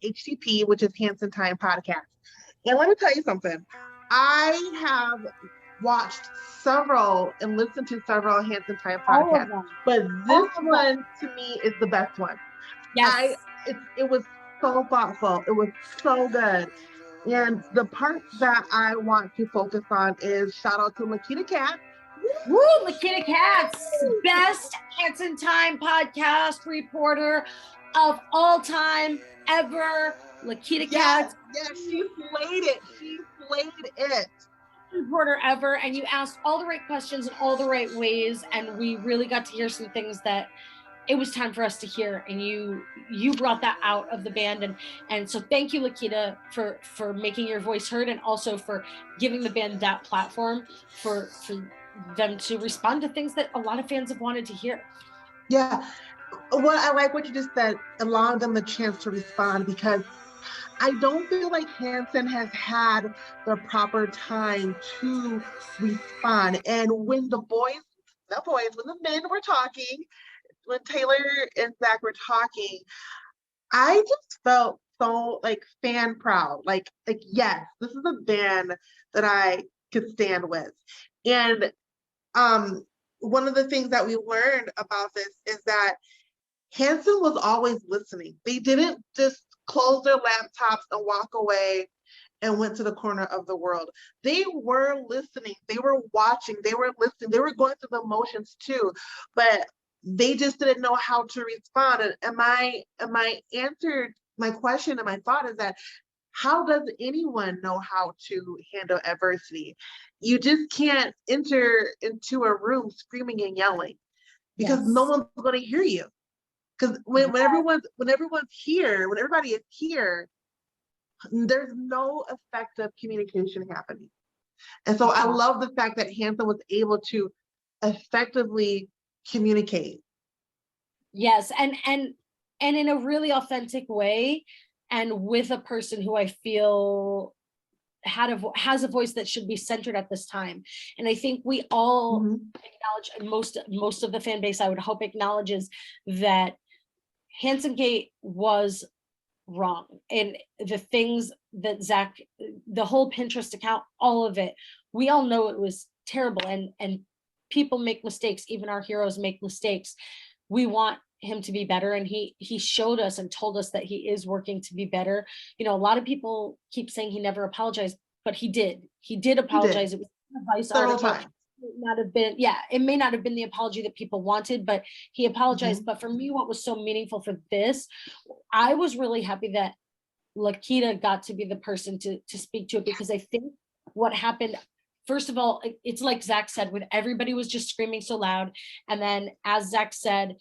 HTP, which is Hanson Time Podcast. And let me tell you something. I have watched several and listened to several Hanson Time All of podcasts, them. but All this of one them. to me is the best one. Yes. It was so thoughtful. It was so good. And the part that I want to focus on is shout out to Lakita Cat. Woo, Lakita Katz, best Hanson Time podcast reporter of all time ever. Lakita Katz. Yes, she slayed it. She slayed it. Reporter ever, and you asked all the right questions in all the right ways, and we really got to hear some things that it was time for us to hear, and you brought that out of the band, and so thank you, Lakita, for making your voice heard, and also for giving the band that platform for them to respond to things that a lot of fans have wanted to hear. Yeah, well, I like what you just said, allowing them the chance to respond, because I don't feel like Hanson has had the proper time to respond. And when when the men were talking, when Taylor and Zach were talking, I just felt so like fan proud. Like yes, this is a band that I could stand with. And one of the things that we learned about this is that Hanson was always listening. They didn't just close their laptops and walk away and went to the corner of the world. They were listening. They were watching. They were listening. They were going through the motions too, but they just didn't know how to respond. And my answer, my question and my thought is that how does anyone know how to handle adversity? You just can't enter into a room screaming and yelling because no one's going to hear you. Because when everyone's here, when everybody is here, there's no effective communication happening. And so I love the fact that Hanson was able to effectively communicate. Yes, and in a really authentic way, and with a person who I feel has a voice that should be centered at this time. And I think we all acknowledge, and most of the fan base, I would hope, acknowledges that Hanson Gate was wrong, and the things that Zach, the whole Pinterest account, all of it, we all know it was terrible, and people make mistakes. Even our heroes make mistakes. We want him to be better, and he showed us and told us that he is working to be better. You know, a lot of people keep saying he never apologized, but he did apologize. It was a Vice article. It may not have been the apology that people wanted, but he apologized. But for me, what was so meaningful for this, I was really happy that Lakita got to be the person to speak to it, because I think what happened, first of all, it's like Zach said, when everybody was just screaming so loud, and then as Zach said,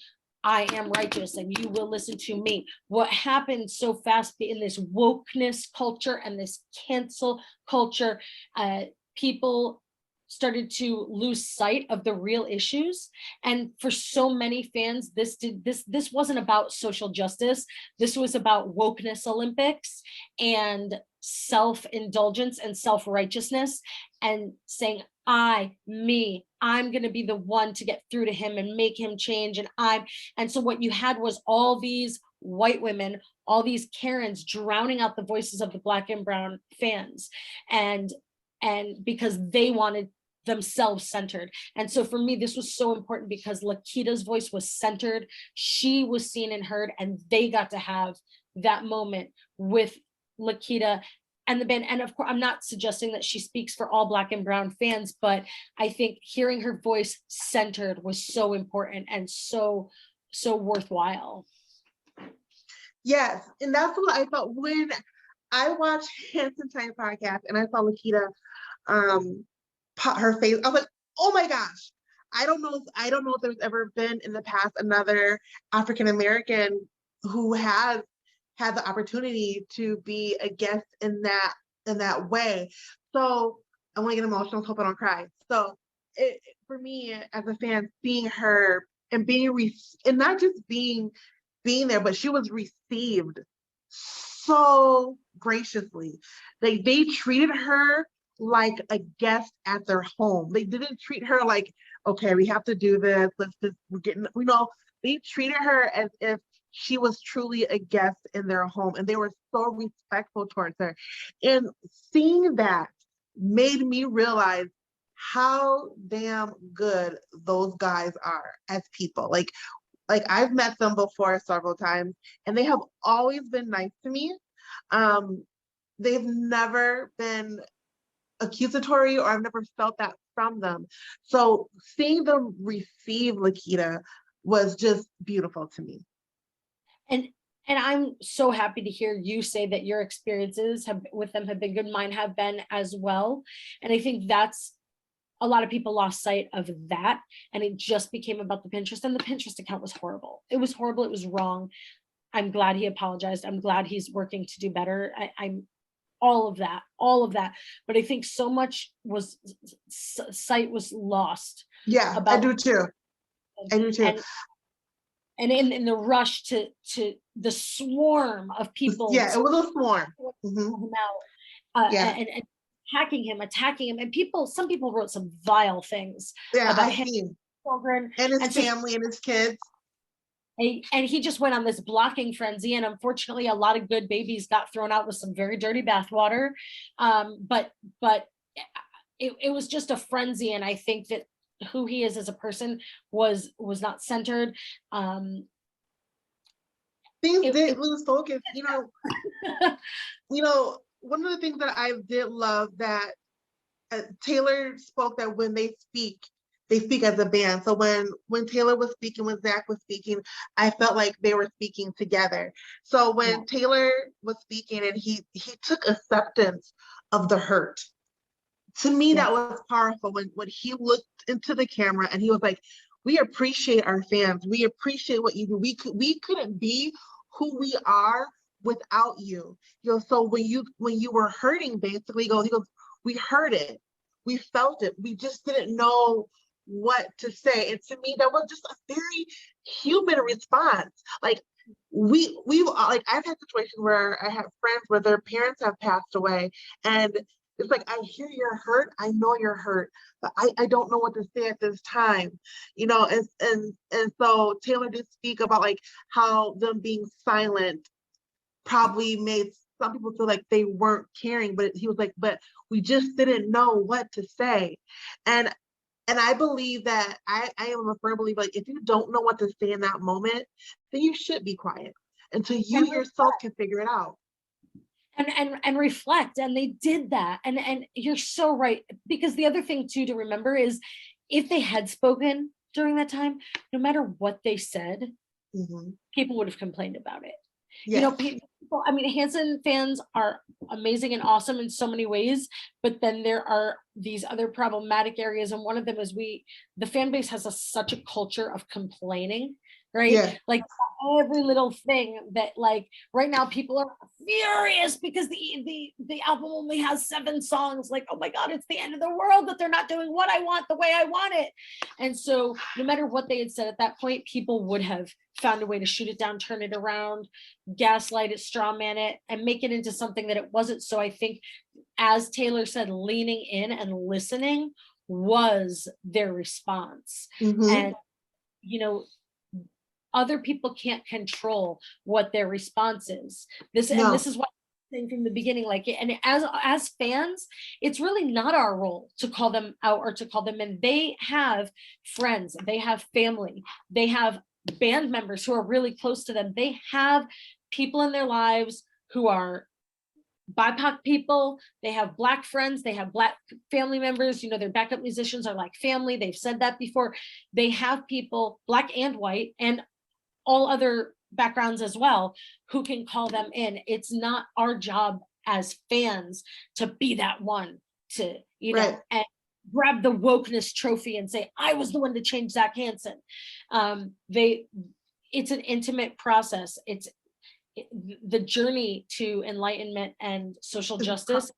I am righteous and you will listen to me. What happened so fast in this wokeness culture and this cancel culture, people started to lose sight of the real issues. And for so many fans, this wasn't about social justice. This was about wokeness Olympics and self-indulgence and self-righteousness, and saying, I'm going to be the one to get through to him and make him change. And so what you had was all these white women, all these Karens drowning out the voices of the Black and brown fans. And because they wanted themselves centered. And so for me, this was so important, because Lakita's voice was centered. She was seen and heard, and they got to have that moment with Lakita and the band. And of course, I'm not suggesting that she speaks for all Black and brown fans, but I think hearing her voice centered was so important and so worthwhile. Yes, and that's what I felt when I watched Hanson Time podcast and I saw Lakita her face. I was like, oh my gosh. I don't know if there's ever been in the past another African American who has had the opportunity to be a guest in that way. So I want to get emotional, hope I don't cry. So for me as a fan, seeing her and and not just being there, but she was received so graciously. They treated her like a guest at their home. They didn't treat her like, okay, we have to do this. We're getting, they treated her as if she was truly a guest in their home, and they were so respectful towards her. And seeing that made me realize how damn good those guys are as people. Like I've met them before several times, and they have always been nice to me. Um, they've never been accusatory, or I've never felt that from them. So seeing them receive Lakita was just beautiful to me. And I'm so happy to hear you say that your experiences have with them have been good. Mine have been as well. And I think that's a lot of people lost sight of that, and it just became about the Pinterest, and the Pinterest account was horrible. It was horrible. It was wrong. I'm glad he apologized. I'm glad he's working to do better. I'm all of that. But I think so much was sight was lost. Yeah, I do too. I do too. And in the rush to the swarm of people. Yeah, it was a swarm. And attacking him, and some people wrote some vile things about him, children, and his family and his kids. And he just went on this blocking frenzy, and unfortunately a lot of good babies got thrown out with some very dirty bathwater. But it was just a frenzy, and I think that who he is as a person was not centered. Things did lose focus, you know. One of the things that I did love that Taylor spoke, that when they speak as a band. So when Taylor was speaking, when Zach was speaking, I felt like they were speaking together. So when Taylor was speaking and he took acceptance of the hurt, to me, that was powerful when he looked into the camera and he was like, we appreciate our fans. We appreciate what you do. We couldn't be who we are without you. So when you were hurting, basically, he goes, we heard it. We felt it. We just didn't know what to say. And to me, that was just a very human response. Like I've had situations where I have friends where their parents have passed away, and it's like, I hear you're hurt. I know you're hurt, but I don't know what to say at this time, and so Taylor did speak about like how them being silent probably made some people feel like they weren't caring, but he was like, but we just didn't know what to say. And I believe that I am a firm believer, like, if you don't know what to say in that moment, then you should be quiet until you yourself can figure it out. And reflect. And they did that. And you're so right. Because the other thing too to remember is, if they had spoken during that time, no matter what they said, people would have complained about it. Yes. People, I mean, Hanson fans are amazing and awesome in so many ways, but then there are these other problematic areas. And one of them is the fan base has such a culture of complaining, right? Yeah. Like every little thing that, like, right now people are furious because the album only has 7 songs. Like, oh my God, it's the end of the world that they're not doing what I want the way I want it. And so no matter what they had said at that point, people would have found a way to shoot it down, turn it around, gaslight it, strawman it, and make it into something that it wasn't. So I think, as Taylor said, leaning in and listening was their response. And, other people can't control what their response is. And this is what I'm saying from the beginning, like, and as fans, it's really not our role to call them out or to call them in. They have friends, they have family, they have band members who are really close to them. They have people in their lives who are BIPOC people. They have Black friends, they have Black family members, their backup musicians are like family. They've said that before. They have people, Black and white, and all other backgrounds as well, who can call them in. It's not our job as fans to be that one to, right, and grab the wokeness trophy and say, I was the one to change Zach Hanson. It's an intimate process. The journey to enlightenment and social justice.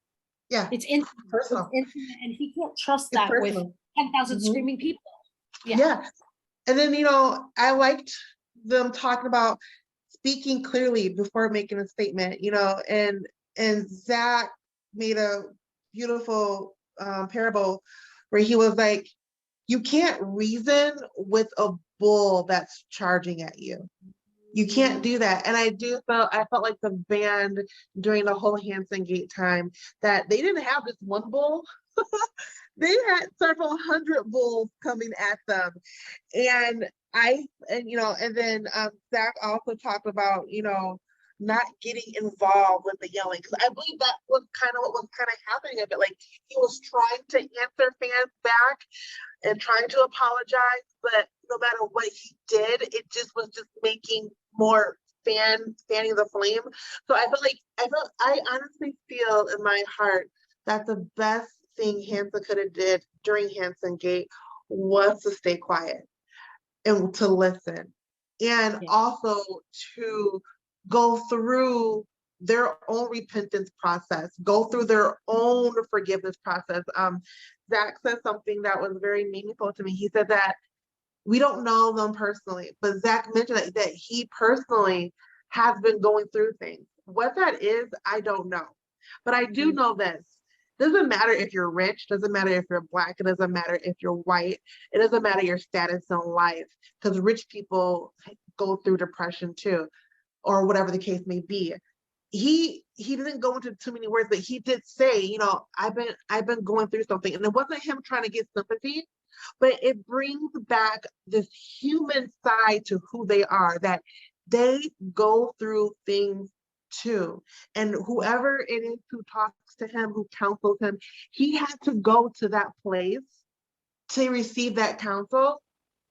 Yeah, it's intimate, and he can't trust that with 10,000 screaming people. Yeah. And then, I liked them talking about speaking clearly before making a statement, and Zach made a beautiful parable where he was like, you can't reason with a bull that's charging at you. You can't do that. And I felt like the band during the whole Hanson Gate time that they didn't have just one bull. They had several hundred bulls coming at them. And and then Zach also talked about, not getting involved with the yelling. Because I believe that was kind of what was kind of happening a bit. Like he was trying to answer fans back and trying to apologize, but no matter what he did, it just was just making more fanning the flame. So I honestly feel in my heart that the best thing Hanson could have did during Hanson Gate was to stay quiet and to listen, and also to go through their own repentance process, go through their own forgiveness process. Zach said something that was very meaningful to me. He said that we don't know them personally, but Zach mentioned that he personally has been going through things. What that is, I don't know. But I do know this. Doesn't matter if you're rich, doesn't matter if you're Black, it doesn't matter if you're white, it doesn't matter your status in life, because rich people go through depression too, or whatever the case may be. He didn't go into too many words, but he did say, I've been going through something. And it wasn't him trying to get sympathy, but it brings back this human side to who they are, that they go through things too. And whoever it is who talks to him, who counsels him, he had to go to that place to receive that counsel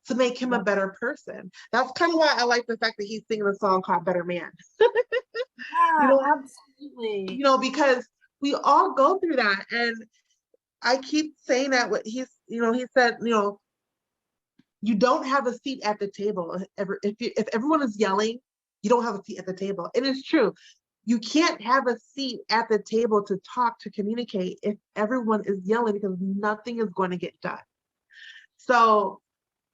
to make him a better person. That's kind of why I like the fact that he's singing a song called Better Man. Absolutely. Because we all go through that. And I keep saying that what he said, you don't have a seat at the table. If everyone is yelling, you don't have a seat at the table. And it's true. You can't have a seat at the table to talk, to communicate if everyone is yelling, because nothing is going to get done. So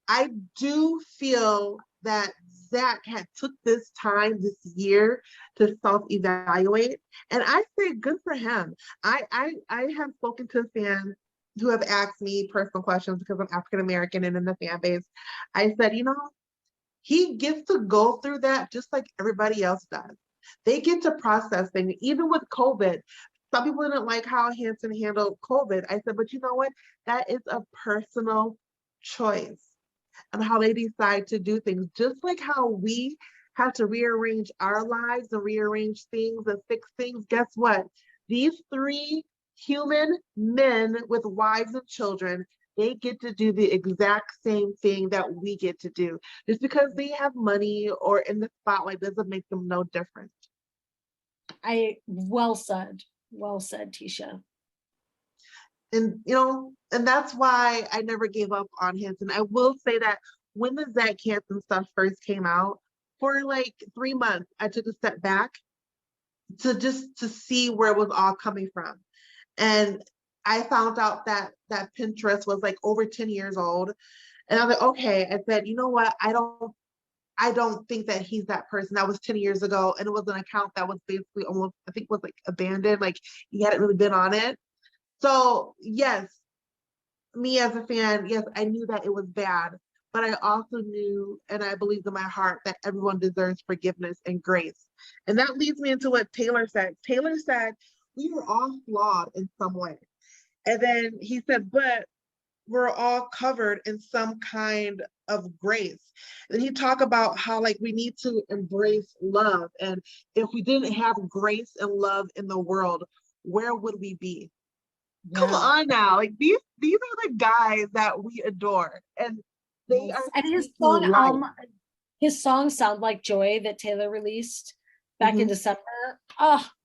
I do feel that Zach had took this time this year to self-evaluate, and I say good for him. I have spoken to fans who have asked me personal questions because I'm African American and in the fan base. I said, he gets to go through that just like everybody else does. They get to process things, even with COVID. Some people didn't like how Hanson handled COVID. I said, but you know what? That is a personal choice and how they decide to do things. Just like how we have to rearrange our lives and rearrange things and fix things. Guess what? These three human men with wives and children, they get to do the exact same thing that we get to do. Just because they have money or in the spotlight doesn't make them no different. Well said, Tisha. And and that's why I never gave up on Hanson. I will say that when the Zach Hanson stuff first came out, for like 3 months, I took a step back to see where it was all coming from. And I found out that Pinterest was like over 10 years old. And I was like, okay, I said, you know what? I don't think that he's that person. That was 10 years ago. And it was an account that was basically almost, I think was like abandoned. Like he hadn't really been on it. So yes, me as a fan, yes, I knew that it was bad, but I also knew, and I believed in my heart, that everyone deserves forgiveness and grace. And that leads me into what Taylor said. Taylor said, we were all flawed in some way. And then he said, but we're all covered in some kind of grace. And he talked about how like we need to embrace love. And if we didn't have grace and love in the world, where would we be? Yeah. Come on now. Like these are the guys that we adore. And they are, and his song Sound Like Joy that Taylor released back in December,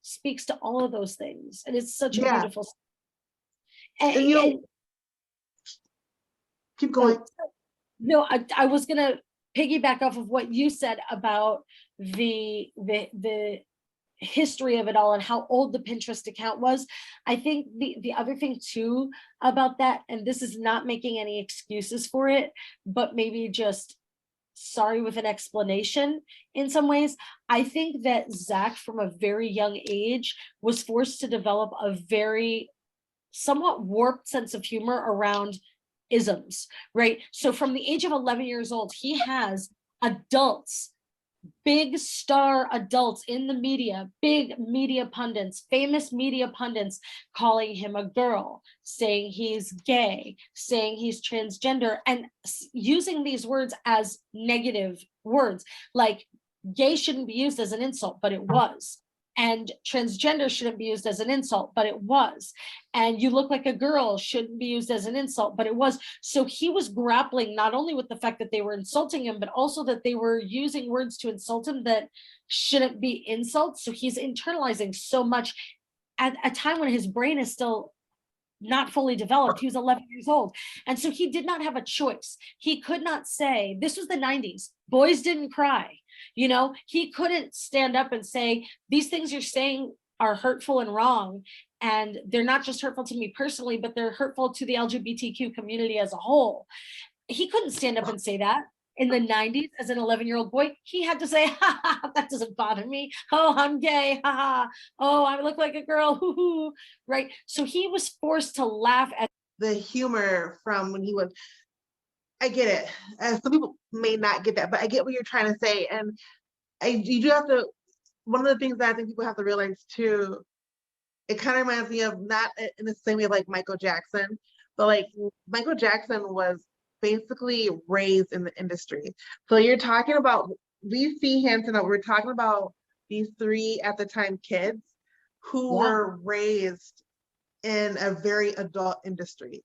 speaks to all of those things. And it's such a beautiful song. And keep going. No, I was gonna piggyback off of what you said about the history of it all and how old the Pinterest account was. I think the other thing too about that, and this is not making any excuses for it, but maybe just sorry with an explanation in some ways. I think that Zach from a very young age was forced to develop a very somewhat warped sense of humor around isms, right? So from the age of 11 years old, he has adults big star adults in the media, big media pundits, famous media pundits, calling him a girl, saying he's gay, saying he's transgender, and using these words as negative words. Like, gay shouldn't be used as an insult, but it was. And transgender shouldn't be used as an insult, but it was. And you look like a girl shouldn't be used as an insult, but it was. So he was grappling not only with the fact that they were insulting him, but also that they were using words to insult him that shouldn't be insults. So he's internalizing so much at a time when his brain is still not fully developed. He was 11 years old. And so he did not have a choice. He could not say, this was the 90s, boys didn't cry. You know, he couldn't stand up and say, these things you're saying are hurtful and wrong. And they're not just hurtful to me personally, but they're hurtful to the LGBTQ community as a whole. He couldn't stand up and say that. In the 90s, as an 11-year-old boy, he had to say, ha, ha, that doesn't bother me. Oh, I'm gay. Ha, ha. Oh, I look like a girl. Hoo, hoo. Right. So he was forced to laugh at the humor from when he was, I get it. Some people may not get that, but I get what you're trying to say. And you do have to, one of the things that I think people have to realize too, it kind of reminds me of, not in the same way like Michael Jackson, but like Michael Jackson was basically raised in the industry. So you're talking about, we see Hanson, we're talking about these three at the time kids who were raised in a very adult industry.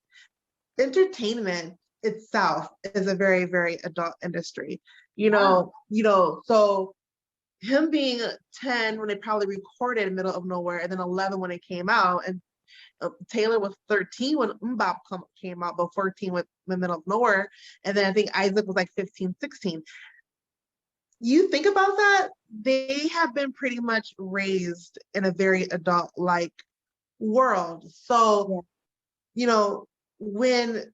Entertainment itself is a very, very adult industry. So him being 10 when they probably recorded in Middle of Nowhere, and then 11 when it came out, and Taylor was 13 when Mbop came out, but 14 with the Middle of Nowhere, and then I think Isaac was like 15, 16. You think about that, they have been pretty much raised in a very adult-like world. So, when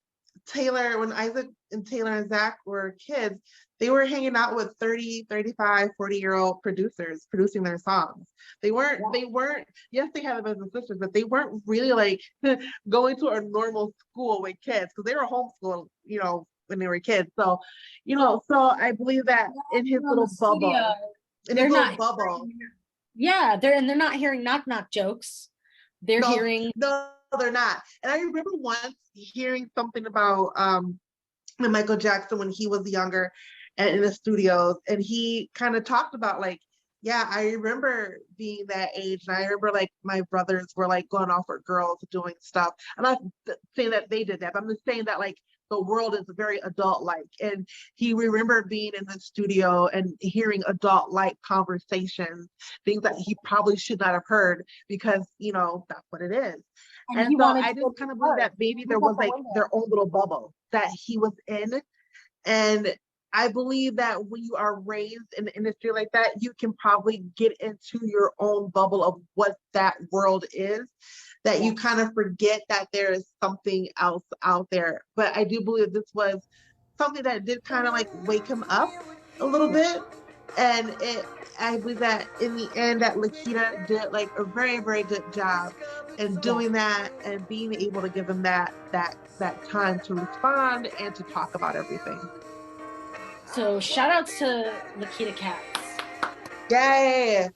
Isaac and Taylor and Zach were kids, they were hanging out with 30, 35, 40-year-old producers producing their songs. They weren't, yes, they had a business sisters, but they weren't really like going to a normal school with kids, because they were homeschooled, when they were kids. So, so I believe that in his little bubble, they're not hearing knock knock jokes. They're hearing. No, they're not. And I remember once hearing something about Michael Jackson when he was younger and in the studios, and he kind of talked about like, yeah, I remember being that age, and I remember like my brothers were like going off with girls doing stuff. I'm not saying that they did that, but I'm just saying that like the world is very adult-like, and he remembered being in the studio and hearing adult-like conversations, things that he probably should not have heard, because that's what it is. And so I just kind of believe that maybe there was like their own little bubble that he was in. And I believe that when you are raised in the industry like that, you can probably get into your own bubble of what that world is, that you kind of forget that there is something else out there. But I do believe this was something that did kind of like wake him up a little bit. And I believe that in the end that Lakita did like a very, very good job in doing that and being able to give him that time to respond and to talk about everything. So shout outs to Lakita Katz. Yay!